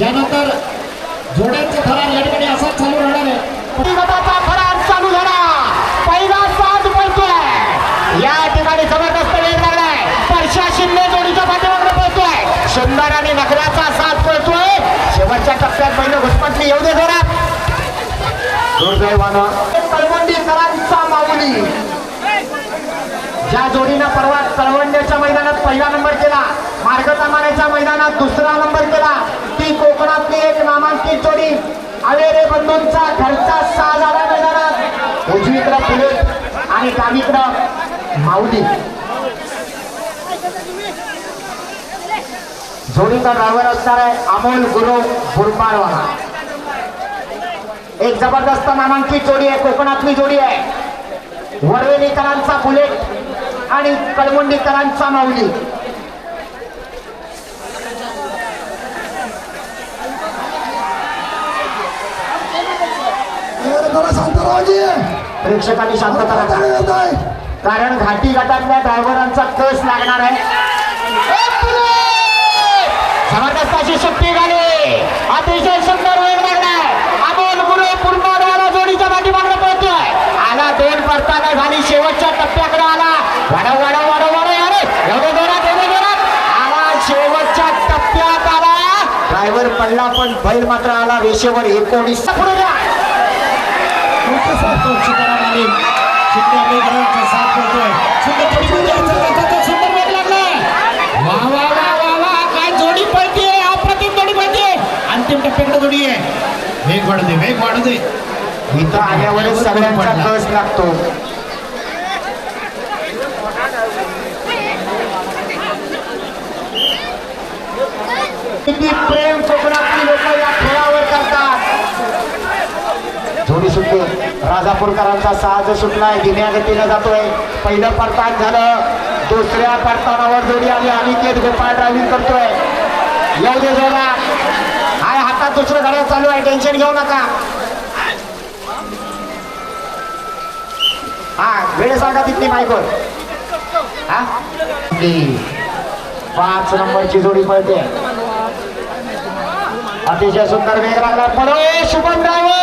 यानंतर जोड्यांचे थरार या ठिकाणी असाच चालू राहणार आहे. गटाचा थरार चालू झाला. पहिला साथ पळतोय या ठिकाणी जबरदस्त वेग लागलाय. परशा शिंदे जोडीच्या पाठीमागे पळतोय. सुंदर आणि नगराचा साथ पळतोय. शेवटच्या टप्प्यात पहिलं घुसपटली येऊ दे जोरात. दुर्दैवानं कळवंडीकरांचा माऊली ज्या जोडीनं परवा कळवंड्याच्या मैदानात पहिला नंबर केला, मार्गतामाण्याच्या मैदानात दुसरा नंबर केला, ती कोकणातली एक नामांकित जोडी अवेरे बंधूंचा घरचा साज आला मैदानात. उजवीकडं बुलेट आणि डावीकडं माऊली. जोडीचा ड्रायव्हर असणार आहे अमोल गुरु बुरमाळवाला. एक जबरदस्त नामांकित जोडी आहे, कोकणातली जोडी आहे. वरवेलीकरांचा बुलेट आणि कळमुंडीकरांचा माऊली. प्रेक्षकांनी शांतता राखा, कारण घाटी गटातल्या ड्रायव्हरांचा कस लागणार आहे. जबरदस्त अशी सुट्टी झाली. अतिशय सुंदर वेळ लागलाय. अमोल गुरु पूर्णवाला जोडीच्या पाठीमागे पळतोय. आला दोन परताना झाली. शेवटच्या टप्प्याकडे आला. वाढव वाढव वाढव वाढव अरे एवढे जोरात एवढे जोरात आला. शेवटच्या टप्प्यात आला. ड्रायव्हर पडला पण बैल मात्र आला रेषेवर. 19 पुढे द्या. सुंदर वेग लागलाय. वा वा वा वा वा काय जोडी पळतीये. अप्रतिम जोडी पळतीये. अंतिम टप्प्याकडे जोडी आहे. वेग वाढू दे वेग वाढू दे. इथं आल्यावरच सगळ्यांचा कस लागतो. किती प्रेम कोकणातली लोक या खेळावर करतात. जोडी सुटली. राजापूरकरांचा साज सुटलाय. धीम्या गतीने जातोय. पहिलं परतान झालं. दुसऱ्या परतानावर जोडी आली. अनिकेत गोपाळ ड्रायव्हिंग करतोय. येऊ दे जोडा. हाय हातात दुसरं गाड्या चालू आहे. टेन्शन घेऊ नका. हा वेळ सांगा तिथली माईकवर. हा 5 नंबरची जोडी पळते. अतिशय सुंदर वेग लागला. पडो शुभम ड्रायव्हर.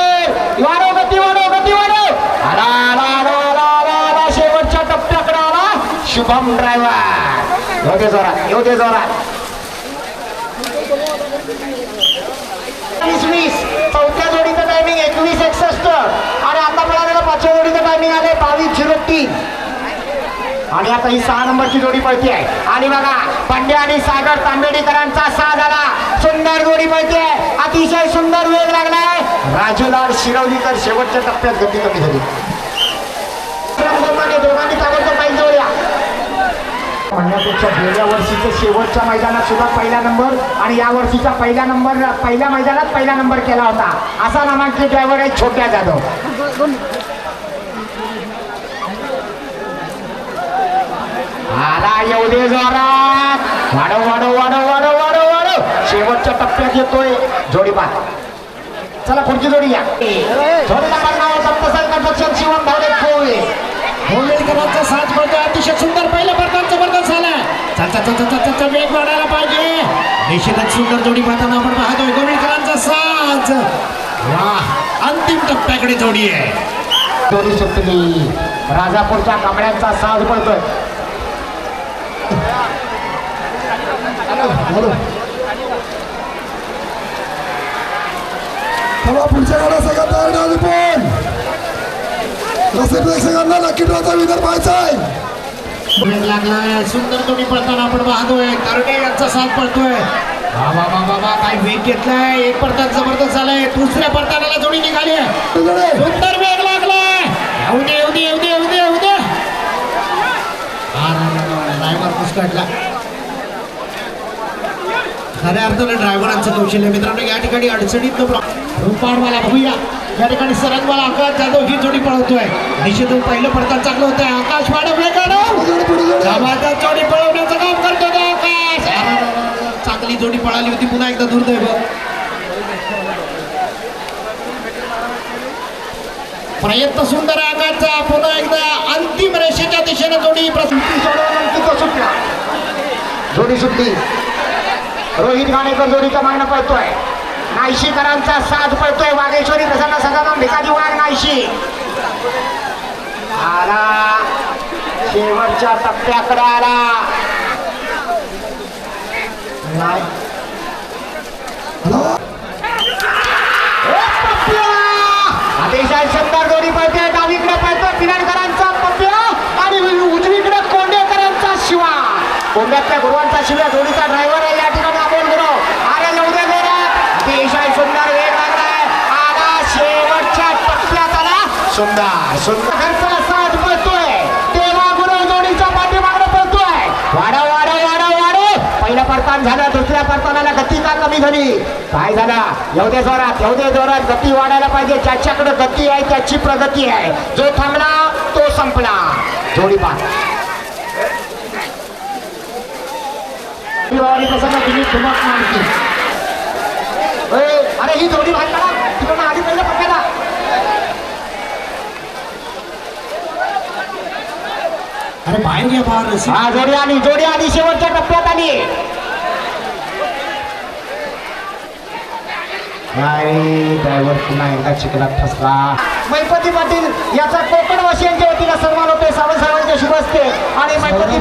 वाढव गती वाढव गती वाढव. आला आला आला आला आला. शेवटच्या टप्प्याकडे आला शुभम ड्रायव्हर. येऊ दे जोरात येऊ दे जोरात. 20 चौथ्या जोडीचं टायमिंग 21:61 आणि आता मिळालेलं 5व्या जोडीचं टायमिंग आले 22:03. आणि आता ही 6 नंबरची जोडी पळती आहे. आणि बघा पंड्या आणि सागर तांबेडीकरांचा साथ झाला. सुंदर जोडी पळती आहे. अतिशय सुंदर वेग लागलाय. राजूलाल शिरवलीकर शेवटच्या टप्प्यात गती कमी झाली. दोघांनी ताबडतोब पाहिजे जोड्या म्हणण्यापेक्षा गेल्या वर्षीच्या शेवटच्या मैदानात सुद्धा पहिला नंबर आणि या वर्षीच्या पहिल्या मैदानात पहिला नंबर केला होता. असा नामांकित ड्रायव्हर आहे छोट्या जाधव. आला येऊ दे जोरात. वाढव वाढव वाढव वाढव वाढव वाढव. शेवटच्या टप्प्यात येतोय जोडी पाह. चला पुढची जोडी या. जोडीला नाव दत्तसाहेब कंट्रक्शन शिवम भावले खोळे. होळकरांचा साथ पडतो. अतिशय सुंदर पहिल्या प्रकारचा बदल झाला. चाचा वेग वाढायला पाहिजे. निश्चितच सुंदर जोडी पाहताना आपण पाहतोय. होळकरांचा साथ. वाह अंतिम टप्प्याकडे जोडी आहे. जोडी सुटली. राजापूरच्या कांबळ्यांचा साथ पडतोय. पुढच्या गाड्या सगळ्या तयार झाली. पण प्रेक्षकांना नक्की ड्रॉचा विनर पाहायचा आहे. वेग लागलाय. सुंदर जोडी पळताना आपण पाहतोय. करडे यांचा साथ पडतोय. बाबा बाबा बाबा काय वेग घेतलाय. एक परतान जबरदस्त झालाय. दुसऱ्या परतानाला जोडी निघाली आहे. सुंदर वेग लागलाय. येऊ दे येऊ दे येऊ दे येऊ दे येऊ दे. ड्रायव्हर पुसकाटला. खऱ्या अर्थाने ड्रायव्हरांचं कौशल्य मित्रांनो. या ठिकाणी अडचणीत रुपाडवाला भूया या ठिकाणी सरंगवाला आकाश जाधव ही जोडी पळवतोय. निश्चितच पहिलं पडताना चांगलं होतं. आकाश वाढवले जबरदस्त जोडी पळवण्याचं काम करतो तो आकाश. चांगली जोडी पळाली होती. पुन्हा एकदा दुर्दैव. प्रयत्न सुंदर आकाशचा. पुन्हा एकदा अंतिम रेषेच्या दिशेने जोडी जोडी सुटली. रोहित गाणेकर जोडीचा मागणं पळतोय. नाईशीकरांचा साथ पळतोय वाघेश्वरी प्रसन्न सदानंद भिकाजी वाघ नाईशी आला शेवटच्या टप्प्याकडे आला नाही अतिशय सुंदर जोडी पळते डावीकडे पळतो पिनाडकरांचा पप्प्या आणि उजवीकडे कोंडेकरांचा शिवा कोंड्यातल्या गुरुवांचा शिव्या जोडीचा ड्रायव्हर आहे या ठिकाणी अमोल गुरु अरे लवडे जोरात अतिशय सुंदर वेग लागलाय आला शेवटच्या टप्प्यात आला सुंदर सुंदर घरचा साथ पळतोय तेव्हा गुरु जोडीच्या पाठीमागं पळतोय वाढव वाढव वाढव वाढव पहिला परतान झालं दुसऱ्या परतानाला गती का कमी झाली काय झालं एवढे जोरात गती वाढायला पाहिजे ज्याच्याकडे गती आहे त्याची प्रगती आहे जो थांबला तो संपला जोडी पाठ प्रसन्न तुम्ही ठुमक मारली अरे ही जोडी भाग करा तिकडनं आधी पहिलं पक्याला अरे बाहेर घ्या बाहेर हा जोडी आली शेवटच्या टप्प्यात आली ड्रायव्हर पुन्हा एकदा चिखलात फसला मैपती पाटील याचा कोकण वासियांच्या वतीला सन्मान होते सावंत साहेबांचे शुभ असते आणि मैपती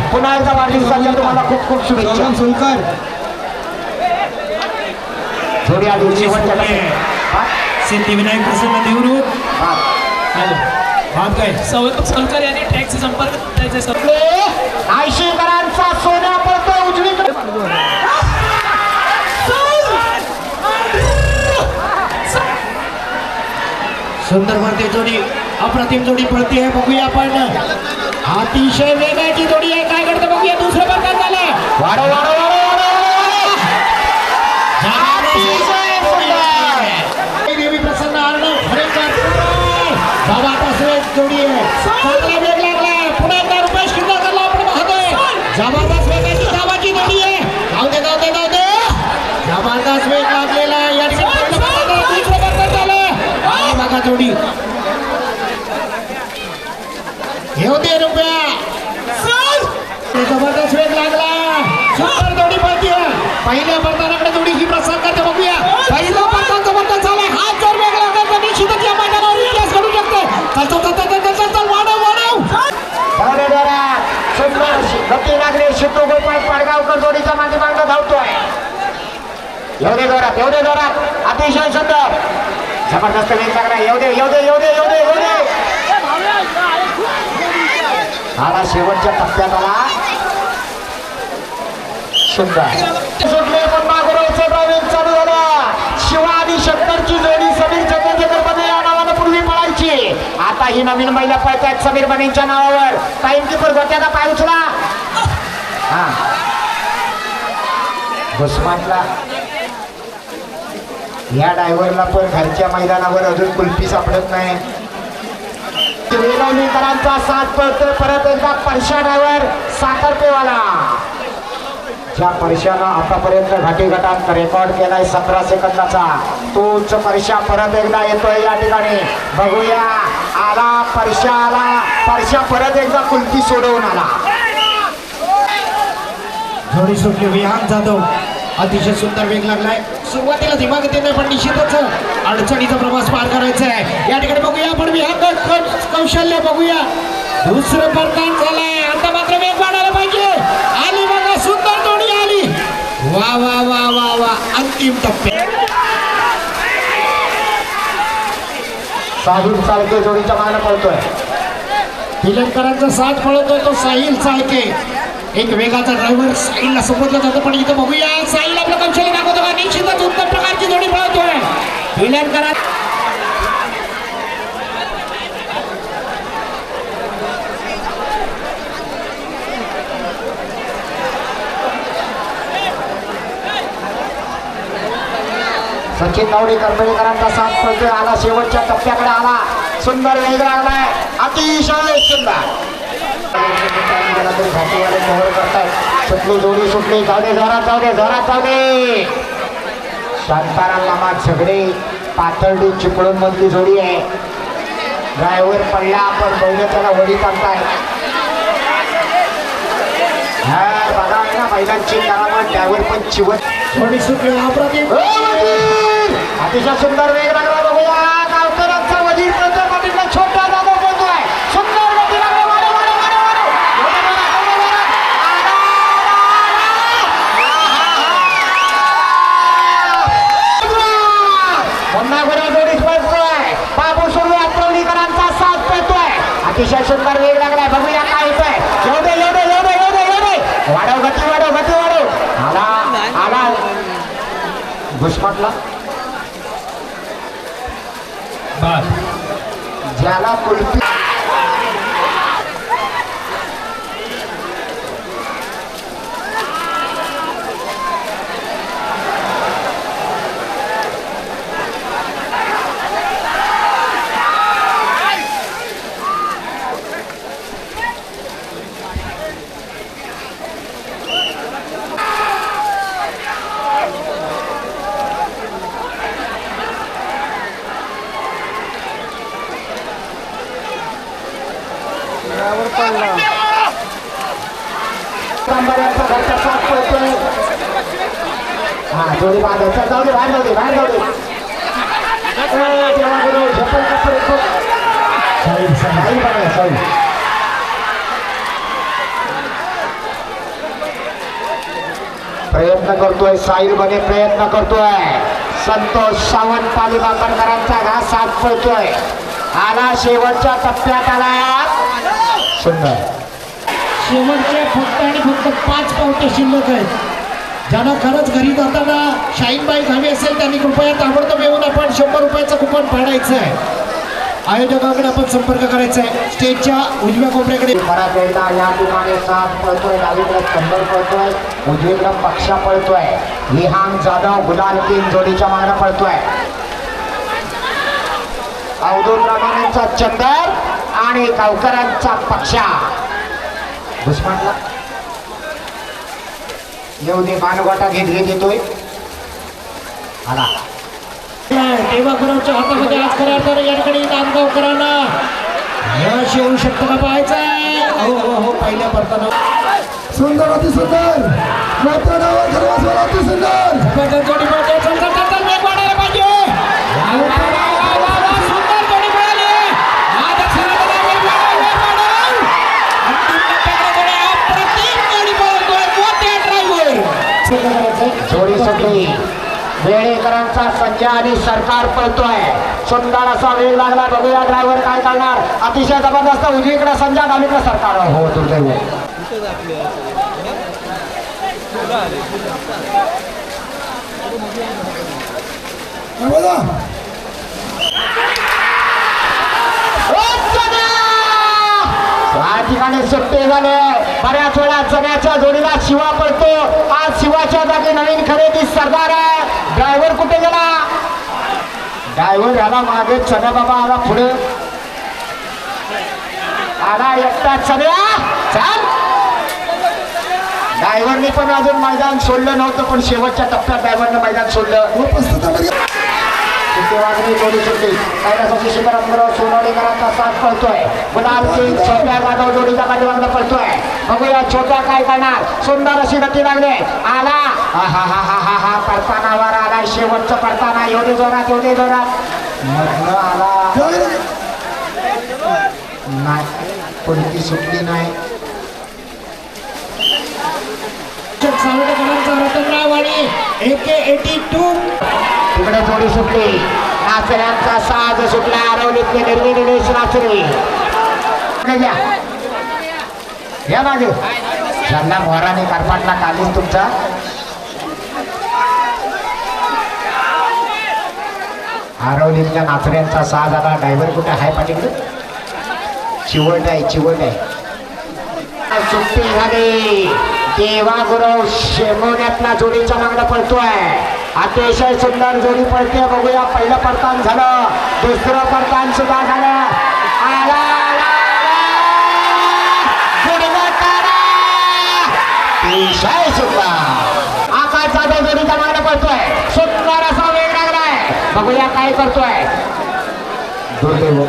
पुन्हा एकदा वाढदिवसाच्या तुम्हाला खूप खूप शुभेच्छा सुलकर जोडी आली शेवटच्या टप्प्यात सिद्धिविनायक प्रसन्न देवरूप बात काय सावंत सोलकर यांनी ट्रॅकचा संपर्क साधायचा सर आयशीकरांचा सोन्या पडतो उजवीकडे सुंदर पडते जोडी अप्रतिम जोडी पडते बघूया आपण अतिशय वेगाची जोडी आहे काय करतं बघूया दुसरं प्रकार झालं वाढव वाढव देवी प्रसन्न अर्णव खरेकर जबरदस्त वेग जोडी आहे चांगला वेग लागलाय पुन्हा एकदा रुपेश किल्लारला आपण पाहतोय जबरदस्त वेगाची धावाची जोडी आहे जाऊ दे जबरदस्त वेग लागलेला आहे या ठिकाणी दुसरं प्रकार झालं आणि बघा जोडी घेऊ दे रुपया जबरदस्त वेग लागला सुंदर जोडी पळते पहिल्या बर्तानाकडे जोडी ही प्रसाद करते बघूया पहिला बर्तान जबरदस्त झाला हात जर वेग लागला तर निश्चितच या मैदानावर इतिहास घडू शकते चल वाढव सुंदर गती लागले शितू गोपाळ पाडगावकर जोडीच्या मागे मागं धावतोय एवढे जोरात अतिशय सुंदर जबरदस्त वेग लागला एवढे आला शेवटच्या टप्प्यात आला सुंदर सुटले पण मागुरावचं ड्रायव्हिंग चालू झालं शिवा आणि शंकरची जोडी समीर चंद्रशेखर बने या नावानं पूर्वी पळायची आता ही नवीन महिला पळतायत समीर बनेंच्या नावावर टाइमकीपर गोट्याचा पाय उचला हा घुसमाटला या ड्रायव्हरला पण घरच्या मैदानावर अजून कुल्फी सापडत नाही वेलवलीकरांचा साथ पळतोय परत एकदा परशा ड्रायव्हर साखरपेवाला ज्या परशानं आतापर्यंत घाटी गटात रेकॉर्ड केलाय 17 सेकंदाचा तोच परशा परत एकदा येतोय या ठिकाणी बघूया परशा परत एकदा कुल्फी सोडवून आला जोडी सुटली विहान जाधव अतिशय सुंदर वेग लागलाय सुरुवातीला दिमाग येते पण निश्चितच अडचणीचा प्रवास पार करायचा आहे या ठिकाणी बघूया आपण विहान कौशल्य बघूया दुसरं परतान झालंय आता मात्र वेग वाढायला पाहिजे आली बघा सुंदर जोडी आली वा वा वा वा वा अंतिम टप्पे साहिल चालके जोडीच्या मागणं पळतोय तिलकरांचा साथ पळतोय तो साहिल चालके एक वेगाचा ड्रायव्हर साहिलला समजलं जातं पण इथं बघूया साहिल आपलं कौशल्य दाखवतो का निश्चितच उत्तम प्रकारची जोडी पळतोय तिलकरा सचिन गावडे करंबेळकरांचा साथ पळतोय आला शेवटच्या टप्प्याकडे आला सुंदर वेग लागलाय अतिशय सुंदर सुटली जोडी सुटली जाऊ दे शांताराम मामा झगडे पातळडी चिपळूण मधली जोडी आहे ड्रायव्हर पडला आपण बैल त्याला वडीत आणताय बघा ना महिलांची करामत त्यावर पण चिवट थोडी सुटली अप्रतिम अतिशय सुंदर वेग लागला बघूया गावकरांचा वजीर पळतोय पाठीतला छोटा जाधव पळतोय सुंदर गती लागला वाडे वाडे वाडे वाडे एवढे बघा, एवढे बघा. आला, आला. पुन्हा गुन्हा जोडीत पळतोय बाबू सुरू आत्मवलीकरांचा साथ पळतोय अतिशय सुंदर वेग लागलाय बघूया काय होतंय एवढे एवढे एवढे एवढे एवढे वाढव गती वाढव गती वाढव आला आला घुसमटला ज्याला कुल्फी सांबाऱ्याचा घरचा साथ पळतोय हा जोडी बांधायचा जाऊ दे बाहेर जाऊ दे बाहेर जाऊ दे देवा गुरु झपल कपडे खूप साई बघा साई प्रयत्न करतोय साईल बने प्रयत्न करतोय संतोष सावंत पालीबाकरकरांचा घास साथ पळतोय आला शेवटच्या टप्प्यात आला सुंदर शेवटचे फक्त आणि फक्त 5 पावटे शिल्लक आहेत ज्यांना खरंच घरी जाताना शाहीनबाई घावी असेल त्यांनी कृपया ताबडतोब येऊन आपण 100 रुपयाचं कुपन फाडायचं आहे आयोजकाकडे आपण संपर्क करायचा आहे स्टेजच्या उजव्या कोपऱ्याकडे मराठेला या ठिकाणी साथ पळतोय डावीकडे कंबर पळतोय उजवीकडे पक्षा पळतोय विहान जाधव गुलाल किंग जोडीच्या मागणं पळतोय अवधूत रामानेचा चंदर आणि गावकरांचा पक्षा घुसमटला येऊ दे मानगोटा घेत घेत येतोय आला देवापुराच्या हातामध्ये आज खऱ्या अर्थाने या ठिकाणी नांदगावकरांना यश येऊ शकतं का पाहायचं आहे हो हो हो पहिल्या परताना सुंदर अति सुंदर मोठ्या डावावर खरवासवर अति सुंदर झपाट्यात जोडी पळते चल वेग वाढायला पाहिजे सुंदर जोडी पळाली आज अक्षराला वेग वाढव. अंतिम टप्प्याकडे जोडी अप्रतिम जोडी पळतोय मोठे ड्रायव्हर जोडी सुटली वेळेकरांचा संजय आणि सरकार पळतोय सुंदर असा वेग लागला बघूया ड्रायव्हर काय करणार अतिशय जबरदस्त उजवीकडे संजय डावीकडे सरकार हो दुर्दैव बोला या ठिकाणी सुट्टे झाले बऱ्याच वेळा जगाच्या जोडीला शिवा पडतो आज शिवाच्या जागी नवीन खरेदी सरदार आहे ड्रायव्हर कुठे गेला ड्रायव्हर याला मागे चना बाबा आला पुढे आला एकटा चल्या चाल ड्रायव्हरनी पण अजून मैदान सोडलं नव्हतं पण शेवटच्या टप्प्यात ड्रायव्हरनं मैदान सोडलं उपस्थित वाजली जोडी सुटली कैलासाची शिखरांबरोबर सोनवणेकरांचा साथ पळतोय गुलाल सिंग छोट्या जाधव जोडीच्या पाठीमागं पळतोय बघूया छोट्या काय करणार सुंदर अशी गती लागले आला हा हा हा हा हा हा परताना वर आला शेवटचं परताना एवढे जोरात मधनं आला नाही कोणती सुटली नाही सावडेकरांचा रतनराव आणि AK-82 तिकडे जोडी सुटली नाचऱ्यांचा साज सुटला आरवलीतले निर्विनिलेश नाचरे या मागे ज्यांना मोराने कारपाटला कालीन तुमचा आरवलीतल्या नाचऱ्यांचा साज आला ड्रायव्हर कुठे आहे पाठीकडे चिवट आहे सुट्टी झाली देवा गुरव शेमोण्यातला जोडीच्या मागणं पळतोय अतिशय सुंदर जोडी पळते बघूया पहिलं परतान झालं दुसरं परतान सुद्धा झालं अतिशय सुंदर आकाश जाधव जोडीच्या मागणं पळतोय सुंदर असा वेग लागलाय बघूया काय करतोय दुर्दैव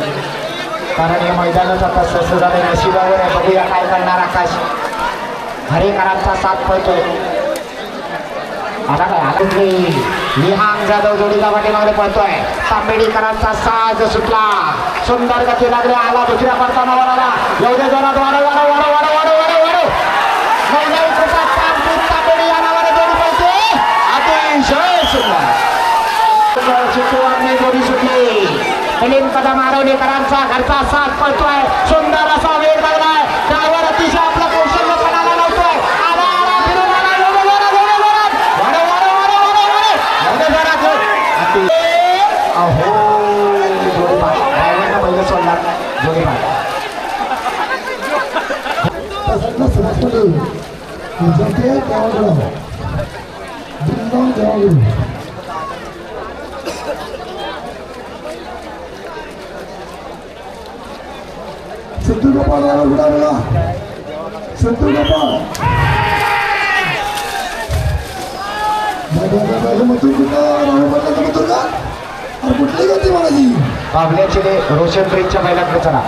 कारण हे मैदानच आता स्वस्त झालंय नशिबावर आहे बघूया काय करणार आकाश हरेकरांचा साथ पळतोय. आता काय आकुटली विहान जाधव जोडीला पाठीमागे पळतोय. तांबेडीकरांचा साज सुटला. सुंदर गती लागली. आला दुसऱ्या पडताना वळाला. एवढ्या जोरात वाढ वाढ वाढ वाढ वाढ वाढ वाढ नवनाई कृपा तांबेडी या नावाने जोडी पळते. अतिशय सुंदर चित्तूरने जोडी सुटली. मिलिंद कदम आरवणेकरांचा घरचा साथ पळतोय. सुंदर असा वेग लागलाय. ड्रायव्हर अतिशय आपला कौशल्य पणाला लावतोय. आला आला फिरून आला. एवढं जोरात एवढं जोरात वाढ वाढ वाढ वाढ वाढ एवढं जोरात अहो जोडी पाठ ड्रायव्हरनं पहिलं सोडला. जोडी पाठ त्यासाठीला समजतो जाते गावाकडं बृंदावन गावाकडून सिद्धू गोपाळ ड्रायव्हर कुठे आहे बघा. सिद्धू गोपाळ मथुर कुठं मथुर का अरे कुठली गती म्हणाली. बाबल्याचे रोशन ब्रिजच्या बैलाकडे चला.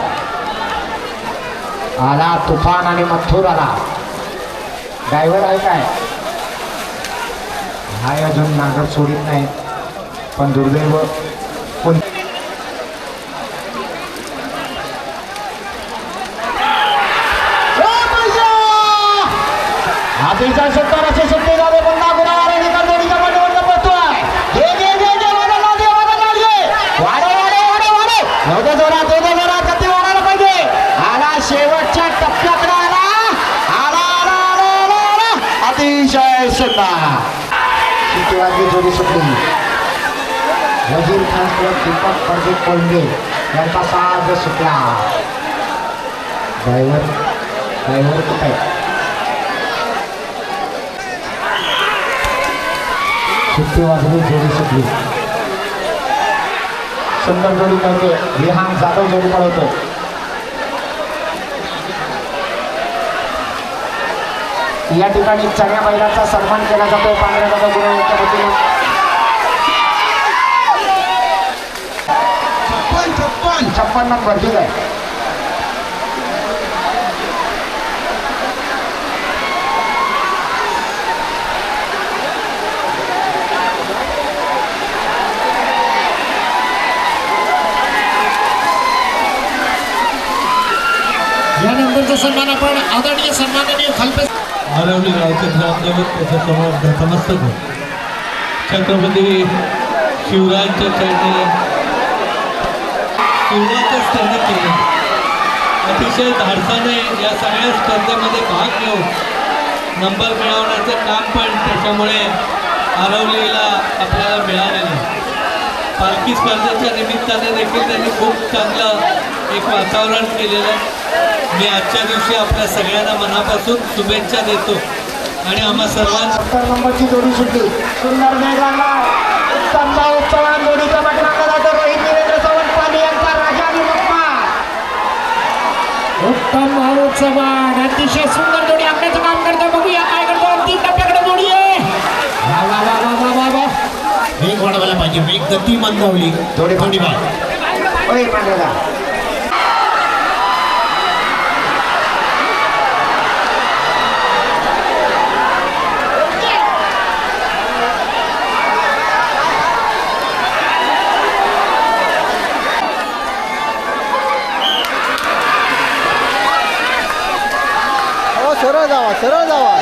आला तुफान आणि मथुर आला. ड्रायव्हर आहे काय हाय अजून नागर सोडित नाही. पण दुर्दैव कोण आधीच्या 70 सुट्टी झाले. पुन्हा गुणावारे निकाल जोडीच्या पाठीवर पडतोय. घे घे घे घे वाढ लागे वाढ लागे वाढ वाढ वाढ वाढ एवढ्या जोरात गती वाढायला पाहिजे. आला शेवटच्या टप्प्याकडे आला. आला आला आला आला आला अतिशय सुंदर शिटीवादी जोडी सुटली. वजीर खान क्लब दीपक प्रदीप कोंडे यांचा साज सुटला. ड्रायव्हर कुठे आहे. सुट्टी वाजवी जोडी सुटली. सुंदर जोडी पळते. विहान जाधव जोडी पळवतो. या ठिकाणी चण्या बैलाचा सन्मान केला जातो. पांढऱ्या दादा गुरुच्या वतीने 56 नंबर ठीक आहे. यानंतरचा सन्मान आपण आदरणीय सन्माननीय खालपे आरवली गावचे ग्रामदैवत त्याच्यासमोर नतमस्तक हो. छत्रपती शिवरायांच्या चरणी सुरुवातच त्यांनी केली. अतिशय धाडसाने या सगळ्या स्पर्धेमध्ये भाग घेऊन नंबर मिळवण्याचं काम पण त्याच्यामुळे आरवलीला आपल्याला मिळालेलं. पालखी स्पर्धेच्या निमित्ताने देखील त्यांनी खूप चांगलं एक वातावरण केलेलं आहे. मी आजच्या दिवशी आपल्या सगळ्यांना मनापासून शुभेच्छा देतो आणि आम्हा सर्वांना 70 नंबरची जोडी सुटली. सुंदर वेग लागला. उत्तम चव्हाण जोडीच्या पाठीमागे जातो. रोहित वीरेंद्र सावंतवाडी यांचा राजा आणि मक्का. उत्तम भाऊ चव्हाण अतिशय सुंदर जोडी आपल्याचं काम करतो. बघूया काय करतो. अंतिम टप्प्याकडे जोडी आहे. वा वा वा वा वा वा वेग वाढवायला पाहिजे. वेग गती मंदावली. जोडी जोडी बा ओय पांढरा सरळ जावा.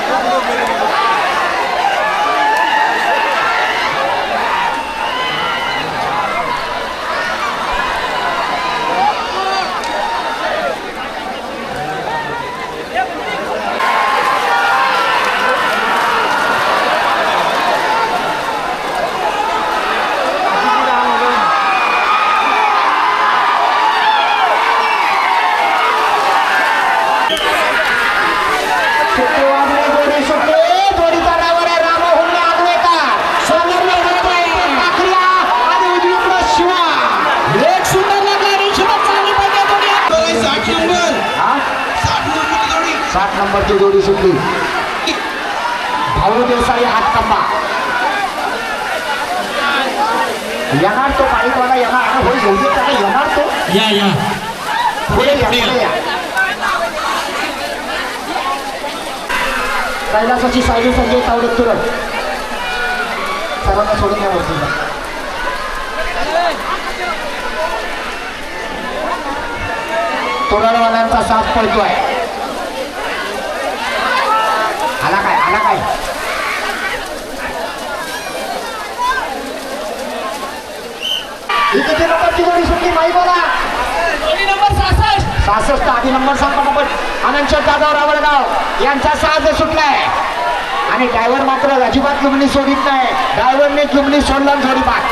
नंबरची जोडी सुटली. भाऊ देसाई हातकंबा येणार तो पाणीवाला येणार होईल बहुतेक त्याला येणार तो या पुढे या. कैलासाची सायली संजय तावडे तुरंत सर्वांना सोडून यावरती तोरणवाल्यांचा साथ पडतोय. आला काय किती नंबरची जोडी सुटली माही बोला. जोडी नंबर 66. आधी नंबर सांग पटापट. आनंदशेठ जाधव रावळगाव यांचा साज सुटलाय आणि ड्रायव्हर मात्र अजिबात किमणी सोडित नाही. ड्रायव्हरने किमणी सोडला जोडी बाद.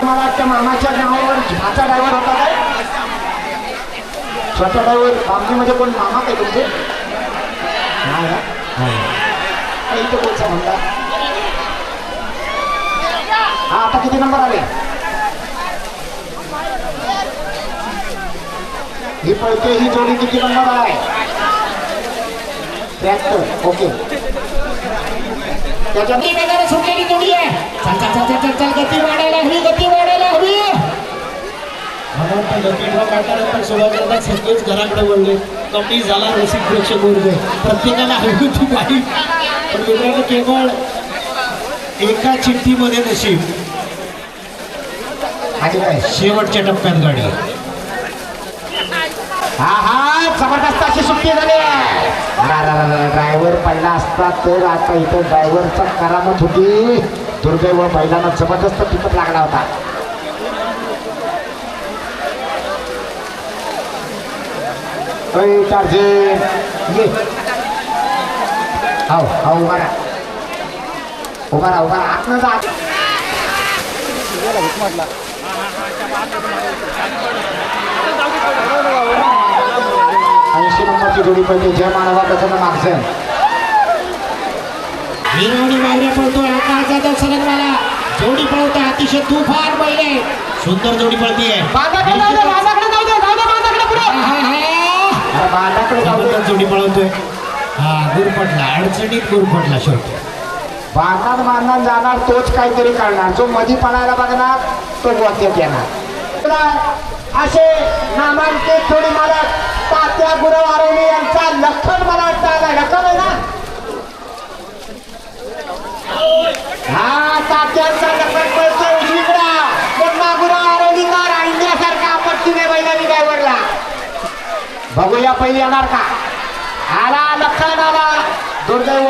मला वाटतं मामाच्या नावावर भाचा ड्रायव्हर होता काय छोटा ड्रायव्हर बामणीमध्ये कोण मामा काय तुमचे नाही का इथे कोणचा म्हणता. हा आता किती नंबर आले ही पळते ही जोडी किती नंबर आहे 73. ओके त्याच्यात वेगाने सुटलेली जोडी आहे. चल गती वाढायला हवी. मला वाटतं गती ड्रॉ काढल्यानंतर सुरुवातीला सगळेच घराकडे वळले. कमी झाला रसिक प्रेक्षक वर्ग. प्रत्येकाला हवी होती गाडी पण मित्रांनो केवळ एका चिठ्ठीमध्ये नशीब. शेवटच्या टप्प्यात गाडी. हा जबरदस्त अशी सुट्टी झाली आहे. ड्रायव्हर पडला असता तर आता इथं ड्रायव्हरचा करामत होती. दुर्दैव बैलांना जबरदस्त टिकट लागला होता. ये हो उभा राहा आतनं जा. 80 नंबरची जोडी पडली जय मानवा प्रसन्न मागसन. हिरवणी वावऱ्या पळतोय आकाश जाधव सलगवाला. जोडी पळवतोय अतिशय तुफान बैले. सुंदर जोडी पळतीये. जोडी पळवतोय. हा गुरपटला अडचणीत गुरपटला शेवटी. बांधणार जाणार तोच काहीतरी करणार. जो मधी पळायला बघणार तो गोत्यात येणार. असे नामांकित थोडी मालक तात्या गुरव आरोली यांचा लखन मला वाटतं आला. लखन आहे ना हा तात्यांचा लखन पळतोय उजवीकडा. पुन्हा गुरव आरोलीकर आणण्यासारखा आपत्तीने बैलांनी ड्रायव्हरला. बघूया पहिली येणार का. आला लखन आला. दुर्दैव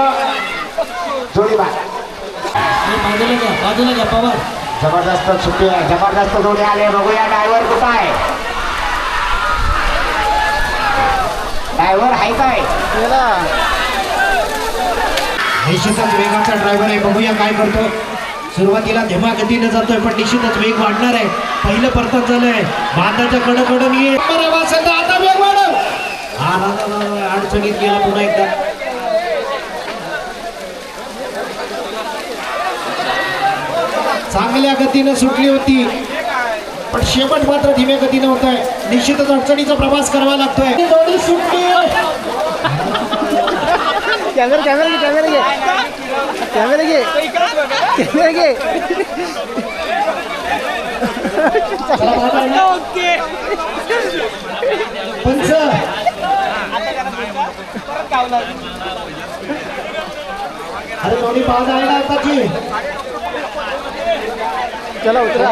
जोडी बाद. बाजूला घ्या पवार. जबरदस्त सुट्टी आहे. जबरदस्त जोडी आले. बघूया ड्रायव्हर कुठं आहे. ड्रायव्हर आहे काय निश्चितच वेगाचा ड्रायव्हर आहे. बघूया काय करतो. सुरुवातीला धीमागतीने जातोय पण निश्चितच वेग वाढणार आहे. पहिलं परतच झालंय. बांधाच्या कडकडून ये आता वेग वाढव. अडचणीत गेला पुन्हा एकदा. चांगल्या गतीनं सुटली होती पण शेवट मात्र धीम्या गतीनं होत आहे. निश्चितच अडचणीचा प्रवास करावा लागतोय. जोडी सुटली. पंच अरे जोडी पाहत आहे ना आताची. चला उतरा.